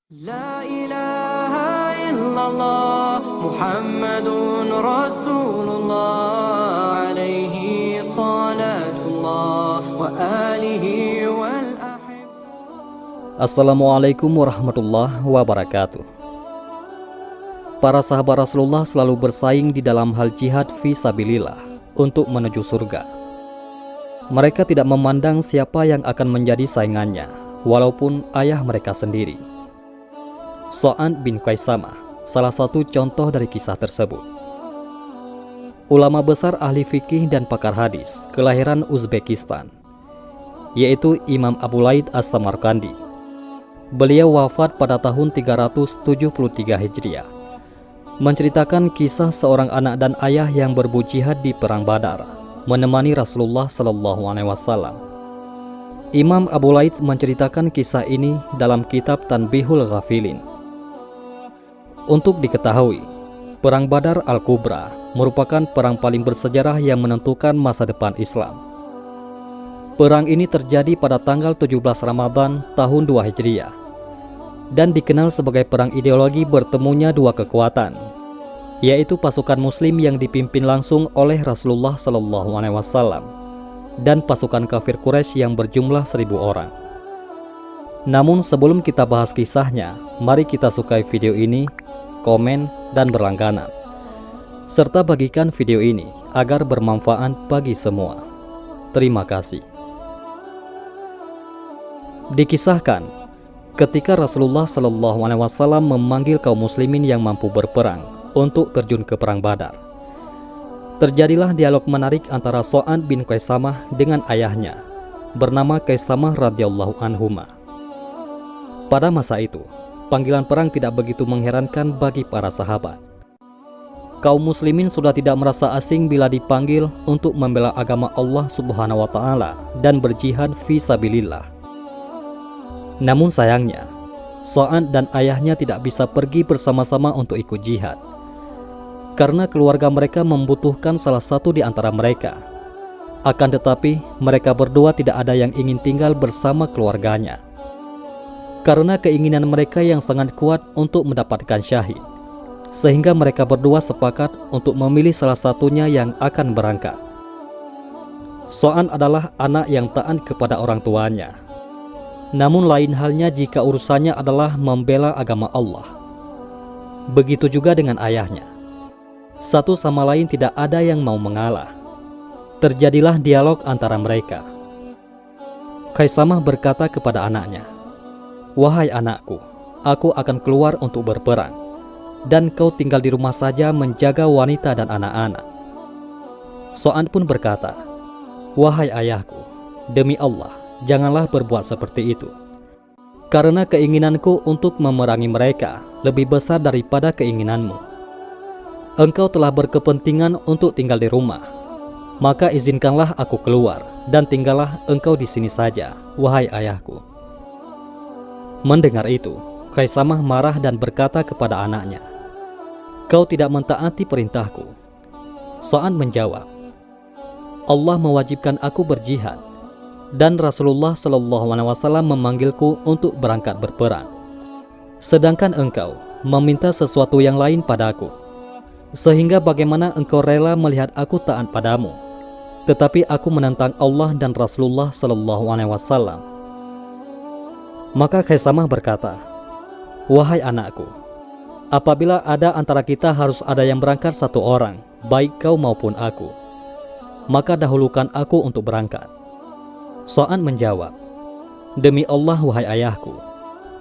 لا إله إلا الله محمد رسول الله عليه صلاة الله وآله والأحب. Assalamualaikum warahmatullahi wabarakatuh. Para sahabat Rasulullah selalu bersaing di dalam hal jihad fi sabilillah untuk menuju surga. Mereka tidak memandang siapa yang akan menjadi saingannya, walaupun ayah mereka sendiri. Sa'ad bin Qaisamah salah satu contoh dari kisah tersebut. Ulama besar ahli fikih dan pakar hadis kelahiran Uzbekistan, yaitu Imam Abu Laid As-Samarkandi. Beliau wafat pada tahun 373 Hijriah, menceritakan kisah seorang anak dan ayah yang berbujihad di Perang Badar, menemani Rasulullah SAW. Imam Abu Laid menceritakan kisah ini dalam kitab Tanbihul Ghafilin. Untuk diketahui, Perang Badar Al-Kubra merupakan perang paling bersejarah yang menentukan masa depan Islam. Perang ini terjadi pada tanggal 17 Ramadan tahun 2 Hijriah dan dikenal sebagai perang ideologi bertemunya dua kekuatan, yaitu pasukan muslim yang dipimpin langsung oleh Rasulullah SAW dan pasukan kafir Quraisy yang berjumlah 1000 orang. Namun sebelum kita bahas kisahnya, mari kita sukai video ini, komen, dan berlangganan, serta bagikan video ini agar bermanfaat bagi semua. Terima kasih. Dikisahkan, ketika Rasulullah SAW memanggil kaum muslimin yang mampu berperang untuk terjun ke Perang Badar, terjadilah dialog menarik antara Sa'ad bin Qaisamah dengan ayahnya, bernama Qaisamah radhiyallahu anhuma. Pada masa itu, panggilan perang tidak begitu mengherankan bagi para sahabat. Kaum muslimin sudah tidak merasa asing bila dipanggil untuk membela agama Allah Subhanahu wa Ta'ala dan berjihad fi sabilillah. Namun sayangnya, Sa'ad dan ayahnya tidak bisa pergi bersama-sama untuk ikut jihad, karena keluarga mereka membutuhkan salah satu di antara mereka. Akan tetapi, mereka berdua tidak ada yang ingin tinggal bersama keluarganya, karena keinginan mereka yang sangat kuat untuk mendapatkan syahid, sehingga mereka berdua sepakat untuk memilih salah satunya yang akan berangkat. Sa'ad adalah anak yang taat kepada orang tuanya. Namun lain halnya jika urusannya adalah membela agama Allah. Begitu juga dengan ayahnya. Satu sama lain tidak ada yang mau mengalah. Terjadilah dialog antara mereka. Qaisamah berkata kepada anaknya, "Wahai anakku, aku akan keluar untuk berperang, dan kau tinggal di rumah saja menjaga wanita dan anak-anak." Sa'ad pun berkata, "Wahai ayahku, demi Allah, janganlah berbuat seperti itu, karena keinginanku untuk memerangi mereka lebih besar daripada keinginanmu. Engkau telah berkepentingan untuk tinggal di rumah, maka izinkanlah aku keluar dan tinggallah engkau di sini saja, wahai ayahku." Mendengar itu, Qaisamah marah dan berkata kepada anaknya, "Kau tidak mentaati perintahku." Sa'ad menjawab, "Allah mewajibkan aku berjihad, dan Rasulullah SAW memanggilku untuk berangkat berperang. Sedangkan engkau meminta sesuatu yang lain padaku, sehingga bagaimana engkau rela melihat aku taat padamu, tetapi aku menentang Allah dan Rasulullah SAW." Maka Qaisamah berkata, "Wahai anakku, apabila ada antara kita harus ada yang berangkat satu orang, baik kau maupun aku, maka dahulukan aku untuk berangkat." Sa'ad menjawab, "Demi Allah wahai ayahku,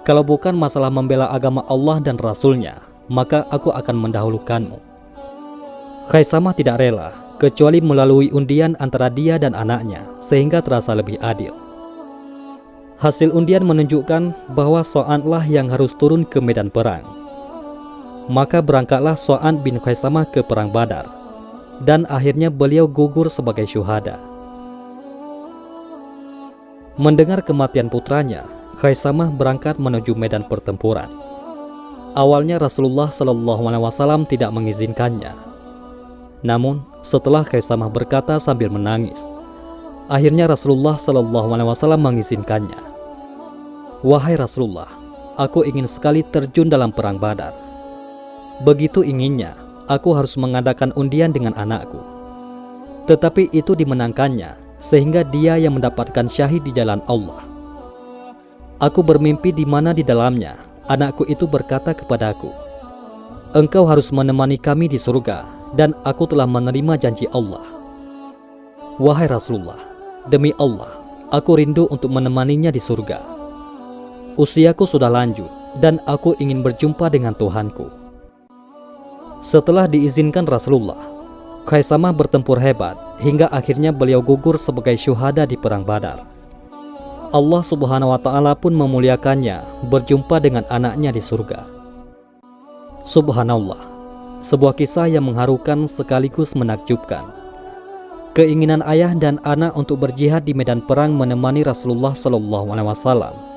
kalau bukan masalah membela agama Allah dan Rasulnya, maka aku akan mendahulukanmu." Qaisamah tidak rela, kecuali melalui undian antara dia dan anaknya, sehingga terasa lebih adil. Hasil undian menunjukkan bahwa Sa'adlah yang harus turun ke medan perang. Maka berangkatlah Sa'ad bin Qaisamah ke Perang Badar, dan akhirnya beliau gugur sebagai syuhada. Mendengar kematian putranya, Qaisamah berangkat menuju medan pertempuran. Awalnya Rasulullah SAW tidak mengizinkannya. Namun setelah Qaisamah berkata sambil menangis, akhirnya Rasulullah SAW mengizinkannya. "Wahai Rasulullah, aku ingin sekali terjun dalam perang Badar. Begitu inginnya, aku harus mengadakan undian dengan anakku. Tetapi itu dimenangkannya, sehingga dia yang mendapatkan syahid di jalan Allah. Aku bermimpi di mana di dalamnya, anakku itu berkata kepadaku, "Engkau harus menemani kami di surga, dan aku telah menerima janji Allah." Wahai Rasulullah, demi Allah, aku rindu untuk menemaninya di surga. Usiaku sudah lanjut, dan aku ingin berjumpa dengan Tuhanku. Setelah diizinkan Rasulullah, Khaisamah bertempur hebat, hingga akhirnya beliau gugur sebagai syuhada di perang Badar. Allah Subhanahu wa Ta'ala pun memuliakannya berjumpa dengan anaknya di surga. Subhanallah, sebuah kisah yang mengharukan sekaligus menakjubkan. Keinginan ayah dan anak untuk berjihad di medan perang menemani Rasulullah SAW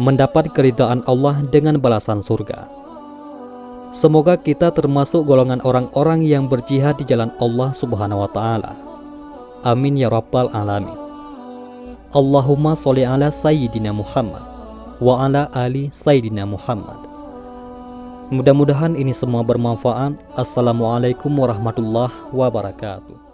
mendapat keridhaan Allah dengan balasan surga. Semoga kita termasuk golongan orang-orang yang berjihad di jalan Allah Subhanahu wa Ta'ala. Amin ya rabbal alamin. Allahumma sholli ala sayyidina Muhammad wa ala ali sayyidina Muhammad. Mudah-mudahan ini semua bermanfaat. Assalamualaikum warahmatullahi wabarakatuh.